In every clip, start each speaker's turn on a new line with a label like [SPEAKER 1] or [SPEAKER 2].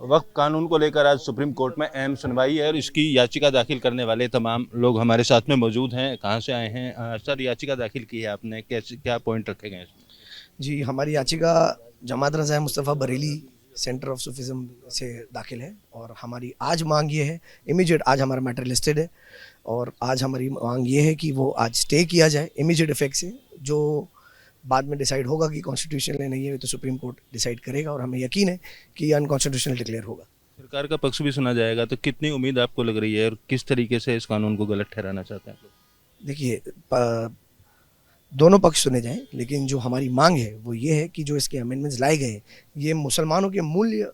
[SPEAKER 1] वक्फ कानून को लेकर आज सुप्रीम कोर्ट में अहम सुनवाई है और इसकी याचिका दाखिल करने वाले तमाम लोग हमारे साथ में मौजूद हैं। कहाँ से आए हैं? सर, याचिका दाखिल की है आपने, कैसे क्या पॉइंट रखे गए हैं इसमें?
[SPEAKER 2] जी, हमारी याचिका जमात रज़ाए मुस्तफ़ा बरेली सेंटर ऑफ सूफिज़्म से दाखिल है और हमारी आज मांग ये है, इमीडिएट आज हमारा मैटर लिस्टेड है और आज हमारी मांग ये है कि वो आज स्टे किया जाए इमीडिएट इफेक्ट से। जो बाद में डिसाइड होगा कि कॉन्स्टिट्यूशनल है नहीं है तो सुप्रीम कोर्ट डिसाइड करेगा और हमें यकीन है कि अनकॉन्स्टिट्यूशनल डिक्लेयर होगा।
[SPEAKER 1] सरकार का पक्ष भी सुना जाएगा, तो कितनी उम्मीद आपको लग रही है और किस तरीके से इस कानून को गलत ठहराना चाहते हैं?
[SPEAKER 2] देखिए, दोनों पक्ष सुने जाएं, लेकिन जो हमारी मांग है वो ये है कि जो इसके अमेंडमेंट्स लाए गए ये मुसलमानों के मूल्य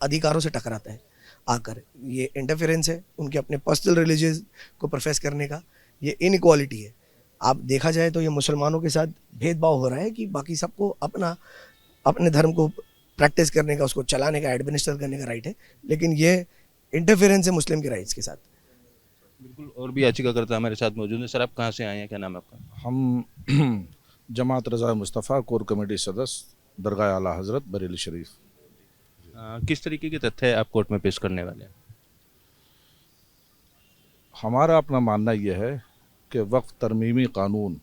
[SPEAKER 2] अधिकारों से टकराता है। आकर ये इंटरफेरेंस है उनके अपने पर्सनल रिलीजियस को प्रोफेस करने का, ये इनइक्वालिटी है। आप देखा जाए तो ये मुसलमानों के साथ भेदभाव हो रहा है कि बाकी सबको अपना अपने धर्म को प्रैक्टिस करने का, उसको चलाने का, एडमिनिस्टर करने का राइट है, लेकिन ये इंटरफेरेंस है मुस्लिम के राइट्स के साथ।
[SPEAKER 1] बिल्कुल, और भी याचिकाकर्ता हमारे साथ मौजूद हैं। सर, आप कहाँ से आए हैं, क्या नाम है आपका?
[SPEAKER 3] हम जमात रज़ाए मुस्तफ़ा कोर कमेटी सदस्य दरगाह आला हज़रत बरेली शरीफ।
[SPEAKER 1] किस तरीके के तथ्य आप कोर्ट में पेश करने वाले हैं?
[SPEAKER 3] हमारा अपना मानना यह है कि वक्फ तरमीमी कानून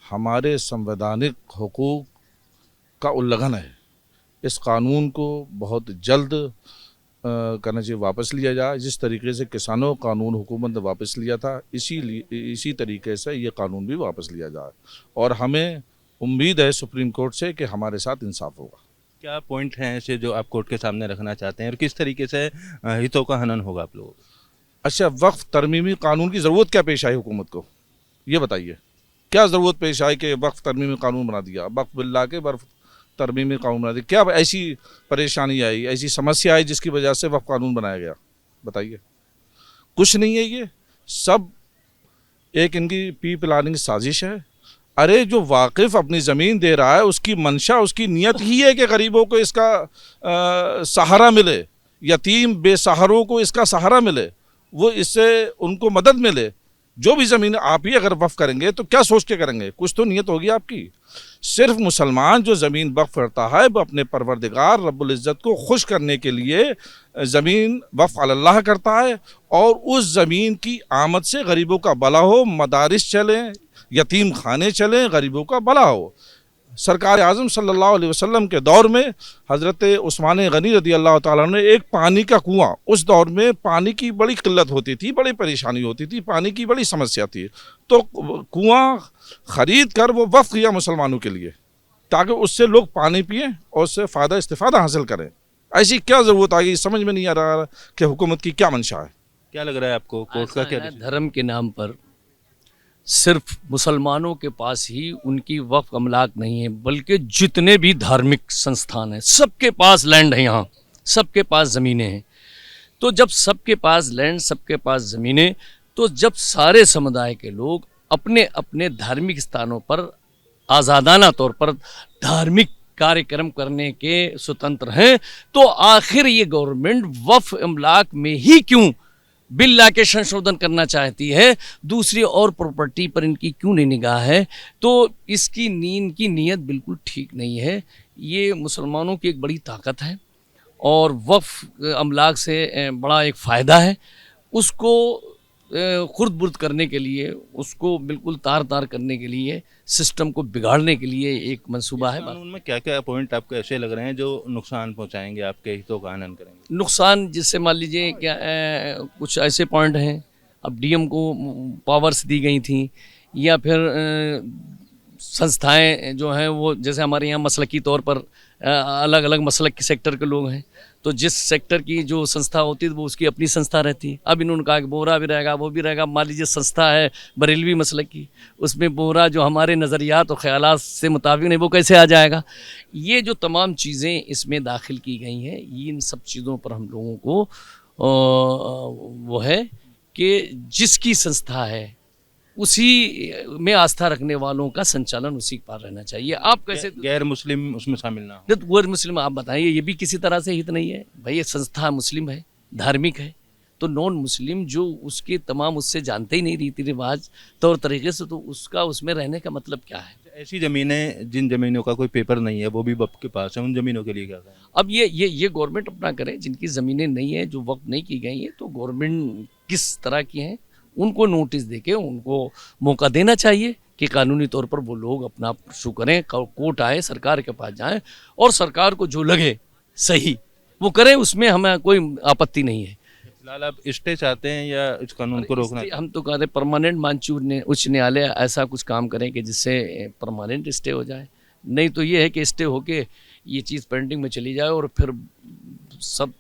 [SPEAKER 3] हमारे संवैधानिक हुकूक का उल्लंघन है। इस कानून को बहुत जल्द करना चाहिए, वापस लिया जाए। जिस तरीके से किसानों का कानून हुकूमत ने वापस लिया था, इसी तरीके से ये कानून भी वापस लिया जाए और हमें उम्मीद है सुप्रीम कोर्ट से कि हमारे साथ इंसाफ होगा।
[SPEAKER 1] क्या पॉइंट हैं ऐसे जो आप कोर्ट के सामने रखना चाहते हैं और किस तरीके से हितों का हनन होगा आप लोगों को?
[SPEAKER 3] अच्छा, वक्फ तरमीमी कानून की ज़रूरत क्या पेश आई हुकूमत को, ये बताइए। क्या ज़रूरत पेश आई कि वक्फ तरमीमी कानून बना दिया, वक्फ बिल ला के वक्फ तरमीमी कानून बना दिया? क्या ऐसी परेशानी आई, ऐसी समस्या आई जिसकी वजह से वक्फ कानून बनाया गया? बताइए। कुछ नहीं है, ये सब एक इनकी प्री प्लानिंग साजिश है। अरे, जो वाकिफ़ अपनी ज़मीन दे रहा है उसकी मंशा, उसकी नीयत ही है कि गरीबों को इसका सहारा मिले, यतीम बेसहारों को इसका सहारा मिले, वो इससे उनको मदद मिले। जो भी ज़मीन आप ही अगर वक्फ करेंगे तो क्या सोच के करेंगे? कुछ तो नीयत होगी आपकी। सिर्फ मुसलमान जो ज़मीन वक्फ करता है वो अपने परवरदिगार रब्बुल इज़्ज़त को खुश करने के लिए ज़मीन वक्फ अल्लाह करता है और उस ज़मीन की आमद से गरीबों का भला हो, मदारिस चलें, यतीम खाने चलें, गरीबों का भला हो। सरकार आज़म सल्लल्लाहु अलैहि वसल्लम के दौर में हज़रत उस्मान गनी रज़ी अल्लाह ताला ने एक पानी का कुआं, उस दौर में पानी की बड़ी किल्लत होती थी, बड़ी परेशानी होती थी, पानी की बड़ी समस्या थी, तो कुआं ख़रीद कर वो वक्फ किया मुसलमानों के लिए ताकि उससे लोग पानी पिएँ और उससे फ़ायदा इस्तिफ़ादा हासिल करें। ऐसी क्या ज़रूरत आ गई, समझ में नहीं आ रहा कि हुकूमत की क्या मंशा है।
[SPEAKER 1] क्या लग रहा है आपको कोर्ट का क्या?
[SPEAKER 4] धर्म के नाम पर सिर्फ मुसलमानों के पास ही उनकी वक्फ अमलाक नहीं है, बल्कि जितने भी धार्मिक संस्थान हैं सबके पास लैंड है, यहाँ सबके पास ज़मीनें हैं। तो जब सबके पास लैंड, सबके पास ज़मीनें, तो जब सारे समुदाय के लोग अपने अपने धार्मिक स्थानों पर आज़ादाना तौर पर धार्मिक कार्यक्रम करने के स्वतंत्र हैं, तो आखिर ये गवर्नमेंट वक्फ अमलाक में ही क्यों बिल ला के संशोधन करना चाहती है? दूसरी और प्रॉपर्टी पर इनकी क्यों नहीं निगाह है? तो इसकी इनकी नीयत बिल्कुल ठीक नहीं है। ये मुसलमानों की एक बड़ी ताकत है और वक्फ अमलाक से बड़ा एक फ़ायदा है। उसको खुर्द बुर्द करने के लिए, उसको बिल्कुल तार तार करने के लिए, सिस्टम को बिगाड़ने के लिए एक मंसूबा है।
[SPEAKER 1] कानून में क्या क्या पॉइंट आपको ऐसे लग रहे हैं जो नुकसान पहुंचाएंगे, आपके हितों का हनन करेंगे?
[SPEAKER 4] नुकसान जिससे मान लीजिए क्या कुछ ऐसे पॉइंट हैं, अब डीएम को पावर्स दी गई थी, या फिर संस्थाएं जो हैं वो, जैसे हमारे यहाँ मसलकी तौर पर अलग अलग मसलक के सेक्टर के लोग हैं, तो जिस सेक्टर की जो संस्था होती है वो उसकी अपनी संस्था रहती है। अब इन्होंने कहा कि बोहरा भी रहेगा, वो भी रहेगा। मान लीजिए संस्था है बरेलवी मसलक की, उसमें बोहरा जो हमारे नज़रियात और ख़यालात से मुताबिक नहीं, वो कैसे आ जाएगा? ये जो तमाम चीज़ें इसमें दाखिल की गई हैं, इन सब चीज़ों पर हम लोगों को वो है कि जिसकी संस्था है उसी में आस्था रखने वालों का संचालन उसी पर रहना चाहिए। आप कैसे
[SPEAKER 1] गैर मुस्लिम उसमें शामिल ना हो?
[SPEAKER 4] गैर मुस्लिम आप बताइए, ये भी किसी तरह से हित नहीं है भाई। ये संस्था मुस्लिम है, धार्मिक है, तो नॉन मुस्लिम जो उसके तमाम उससे जानते ही नहीं रीति रिवाज तौर तरीके से, तो उसका उसमें रहने का मतलब क्या है?
[SPEAKER 1] ऐसी ज़मीनें जिन ज़मीनों का कोई पेपर नहीं है वो भी वक्फ के पास है, उन ज़मीनों के लिए क्या करें?
[SPEAKER 4] अब ये गवर्नमेंट अपना करे, जिनकी ज़मीनें नहीं है, जो वक्त नहीं की गई हैं, तो गवर्नमेंट किस तरह की हैं उनको नोटिस देके उनको मौका देना चाहिए कि कानूनी तौर पर वो लोग अपना परसू करें, कोर्ट आए, सरकार के पास जाएं और सरकार को जो लगे सही वो करें, उसमें हमें कोई आपत्ति नहीं है।
[SPEAKER 1] फिलहाल आप स्टे चाहते हैं या इस कानून को रोकना?
[SPEAKER 4] इसलिए हम तो कहते हैं परमानेंट मानचूर ने उच्च न्यायालय ऐसा कुछ काम करें कि जिससे परमानेंट स्टे हो जाए, नहीं तो ये है कि स्टे होके ये चीज़ पेंडिंग में चली जाए और फिर सब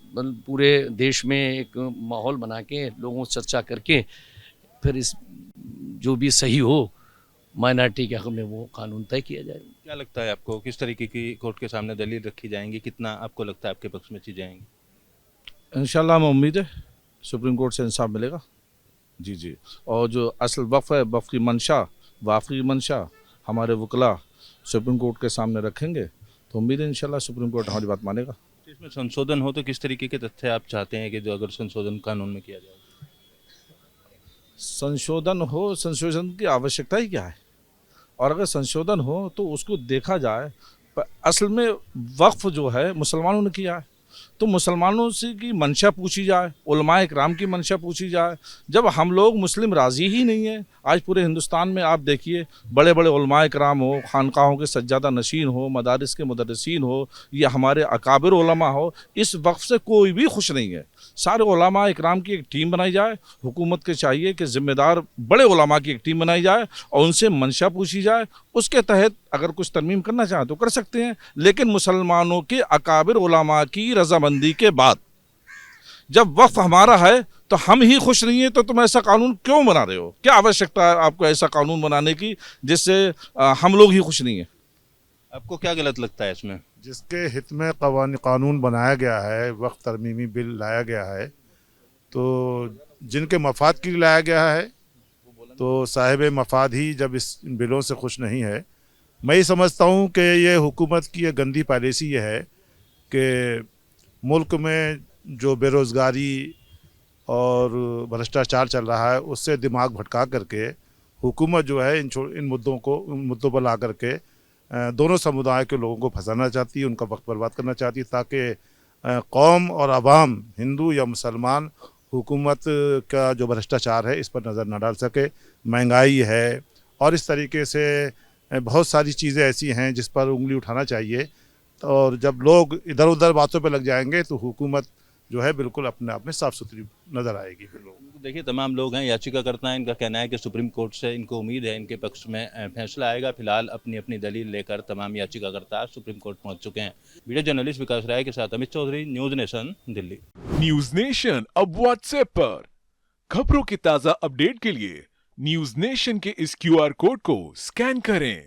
[SPEAKER 4] पूरे देश में एक माहौल बना के लोगों से चर्चा करके फिर इस जो भी सही हो माइनॉरिटी के हक़ में वो कानून तय किया जाए।
[SPEAKER 1] क्या लगता है आपको किस तरीके की कोर्ट के सामने दलील रखी जाएंगी, कितना आपको लगता है आपके पक्ष में चीज़ें आएंगी?
[SPEAKER 3] इंशाल्लाह हमें उम्मीद है सुप्रीम कोर्ट से इंसाफ मिलेगा। जी जी। और जो असल वक्फ है, वक्फ की मंशा, वाकई मंशा हमारे वकला सुप्रीम कोर्ट के सामने रखेंगे तो उम्मीद है इंशाल्लाह सुप्रीम कोर्ट हमारी बात मानेगा।
[SPEAKER 1] तो इसमें संशोधन हो तो किस तरीके के तथ्य आप चाहते हैं कि जो अगर संशोधन कानून में किया जाए?
[SPEAKER 3] संशोधन हो, संशोधन की आवश्यकता ही क्या है, और अगर संशोधन हो तो उसको देखा जाए। पर असल में वक्फ जो है मुसलमानों ने किया है, तो मुसलमानों से की मंशा पूछी जाए, उलमाए इकराम की मंशा पूछी जाए। जब हम लोग मुस्लिम राज़ी ही नहीं है, आज पूरे हिंदुस्तान में आप देखिए बड़े बड़े उलमाए इकराम हो, खानकाहों के सज्जादा नशीन हो, मदारिस के मुदर्रिसीन हो या हमारे अकाबिर उलमा हो, इस वक्फ से कोई भी खुश नहीं है। सारे उलमा इकराम की एक टीम बनाई जाए, हुकूमत के चाहिए कि ज़िम्मेदार बड़े उलमा की एक टीम बनाई जाए और उनसे मंशा पूछी जाए, उसके तहत अगर कुछ तरमीम करना चाहें तो कर सकते हैं। लेकिन मुसलमानों के अकाबिर उलमा की रजामंदी के बाद जब वक्फ हमारा है तो हम ही खुश नहीं है, तो तुम ऐसा कानून क्यों बना रहे हो? क्या आवश्यकता है आपको ऐसा कानून बनाने की जिससे हम लोग ही खुश नहीं है?
[SPEAKER 1] आपको क्या गलत लगता है इसमें?
[SPEAKER 5] जिसके हित में कानून बनाया गया है, वक्फ तरमीमी बिल लाया गया है, तो जिनके मफाद के लिए लाया गया है, तो साहिब मफाद ही जब इस बिलों से खुश नहीं है, मैं ये समझता हूँ कि ये हुकूमत की एक गंदी पॉलिसी ये है कि मुल्क में जो बेरोज़गारी और भ्रष्टाचार चल रहा है उससे दिमाग भटका करके हुकूमत जो है इन मुद्दों पर ला करके दोनों समुदाय के लोगों को फंसाना चाहती है, उनका वक्त बर्बाद करना चाहती है, ताकि कौम और अवाम, हिंदू या मुसलमान, हुकूमत का जो भ्रष्टाचार है इस पर नज़र न डाल सके। महंगाई है और इस तरीके से बहुत सारी चीज़ें ऐसी हैं जिस पर उंगली उठाना चाहिए, और जब लोग इधर उधर बातों पर लग जाएंगे तो हुकूमत जो है बिल्कुल अपने आप में साफ़ सुथरी नज़र आएगी। फिर लोग
[SPEAKER 1] देखिए तमाम लोग हैं, याचिकाकर्ता हैं, इनका कहना है कि सुप्रीम कोर्ट से इनको उम्मीद है इनके पक्ष में फैसला आएगा। फिलहाल अपनी अपनी दलील लेकर तमाम याचिकाकर्ता सुप्रीम कोर्ट पहुंच चुके हैं। वीडियो जर्नलिस्ट विकास राय के साथ Amit Chaudhary, News Nation, Delhi.
[SPEAKER 6] News Nation अब व्हाट्सएप पर खबरों की ताजा अपडेट के लिए न्यूज नेशन के इस QR कोड को स्कैन करें